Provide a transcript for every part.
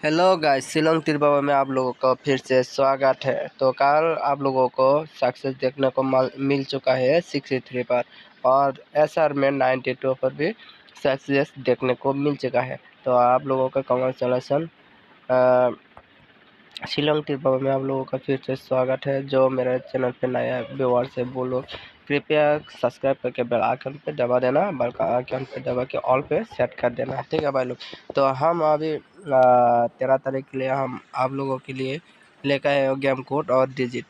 Hello guys, Shillong तिरबावा में आप लोगों का फिर से स्वागत है। तो कल आप लोगों को सक्सेस देखने को मिल चुका है 63 पर, और एसआर में 92 पर भी सक्सेस देखने को मिल चुका है। तो आप लोगों का कांग्रेचुलेसन। शिलोंग तिरबावा में आप लोगों का फिर से स्वागत है। जो मेरे चैनल पे नया व्यूअर्स है वो लोग कृपया सब्सक्राइब करके बेल आइकन पे दबा देना, बेल आइकन पे दबा के ऑल पे सेट कर देना, ठीक है भाई लोग। तो हम अभी 13 तारीख के लिए हम आप लोगों के लिए लेकर आए गेम कोड और डिजिट,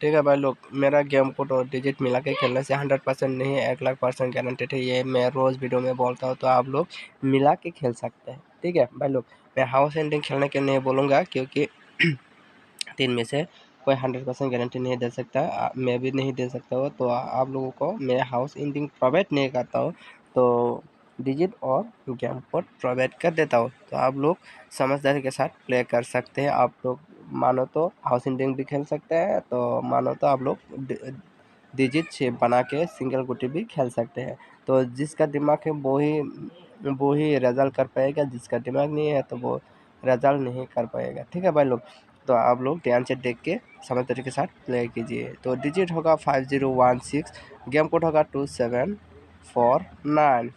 ठीक है भाई लोग। मेरा गेम कोड और डिजिट मिला के खेलने से 100% नहीं 1,00,000% गारंटेड है। ये मैं रोज़ वीडियो में बोलता हूँ, तो आप लोग मिला के खेल सकते हैं, ठीक है भाई लोग। मैं हाउस एंडिंग खेलने के नहीं बोलूँगा, क्योंकि 3 में से कोई 100% गारंटी नहीं दे सकता, मैं भी नहीं दे सकता हूँ। तो आप लोगों को मैं हाउस एंडिंग प्रोवाइड नहीं करता हूँ, तो डिजिट और गेम कोड प्रोवाइड कर देता हूँ। तो आप लोग समझदारी के साथ प्ले कर सकते हैं। आप लोग मानो तो हाउस एंडिंग भी खेल सकते हैं, तो मानो तो आप लोग डिजिट से बना के सिंगल गुटी भी खेल सकते हैं। तो जिसका दिमाग है वो ही रिजल्ट कर पाएगा, जिसका दिमाग नहीं है तो वो रिजल्ट नहीं कर पाएगा, ठीक है भाई लोग। तो आप लोग ध्यान से देख के समझदारी के साथ प्ले कीजिए। तो डिजिट होगा 5016, गेम कोड होगा 2749।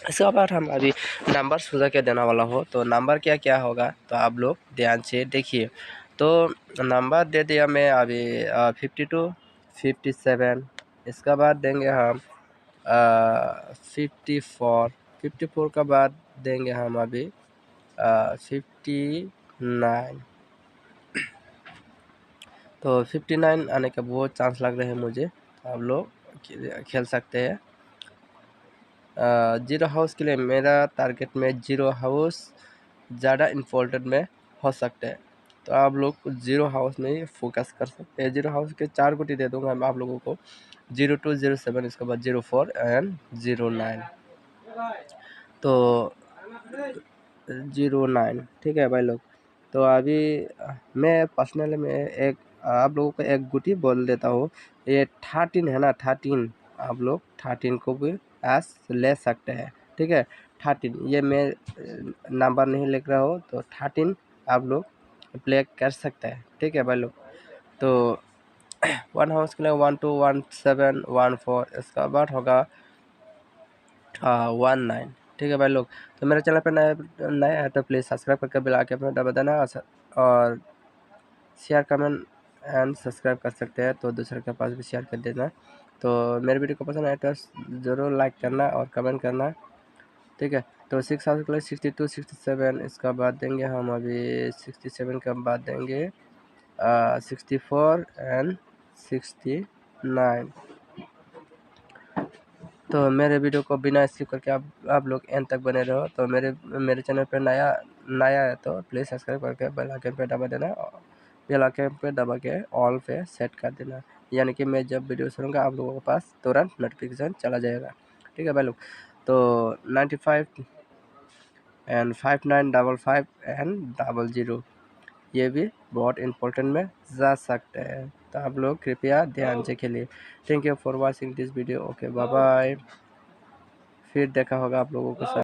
इसके बाद हम अभी नंबर सुधा के देने वाला हो। तो नंबर क्या क्या होगा तो आप लोग ध्यान से देखिए। तो नंबर दे दिया मैं अभी 52, 57। इसका बाद देंगे हम 54, 54 का बाद देंगे हम अभी 59। तो 59 आने का बहुत चांस लग रहे हैं मुझे। आप लोग खेल सकते हैं। जीरो हाउस के लिए मेरा टारगेट में जीरो हाउस ज़्यादा इम्पोर्टेंट में हो सकते हैं, तो आप लोग जीरो हाउस में ही फोकस कर सकते हैं। जीरो हाउस के 4 गुटी दे दूंगा मैं आप लोगों को, 02, 07, इसके बाद 04 एंड 09। तो 09, ठीक है भाई लोग। तो अभी मैं पर्सनली में एक आप लोगों को एक गुटी बोल देता हूँ। ये 13 है ना, 13 आप लोग 13 को भी एस ले सकते हैं, ठीक है। 13 ये मैं नंबर नहीं लिख रहा हूँ, तो 13 आप लोग प्ले कर सकते हैं, ठीक है भाई लोग। तो 1 हाउस के लिए 1, 2, 1, 7, 1, 4, इसका बाद होगा 1, 9, ठीक है भाई लोग। तो मेरे चैनल पर नया है तो प्लीज़ सब्सक्राइब करके बेल आइकन पर दबा देना, और शेयर कमेंट एंड सब्सक्राइब कर सकते हैं, तो दूसरे के पास भी शेयर कर देना। तो मेरे वीडियो को पसंद आए तो ज़रूर लाइक करना और कमेंट करना, ठीक है। तो 6 हाउस के लिए 62, 67, इसका बाद देंगे हम अभी 67 का बाद देंगे 64 एंड 69। तो मेरे वीडियो को बिना स्किप करके आप लोग एंड तक बने रहो। तो मेरे चैनल पर नया है तो प्लीज़ सब्सक्राइब करके बेल आइकन पे दबा देना, बेल आइकन पे दबा के ऑल पे सेट कर देना, यानी कि मैं जब वीडियो छोड़ूंगा आप लोगों के पास तुरंत नोटिफिकेशन चला जाएगा, ठीक है भाई लोग। तो 95 एंड 5955 एंड 00 ये भी बहुत इम्पोर्टेंट में जा सकते हैं। तो आप लोग कृपया ध्यान से खेलिए। Thank you for watching this video. Okay, bye bye. फिर देखा होगा आप लोगों के साथ।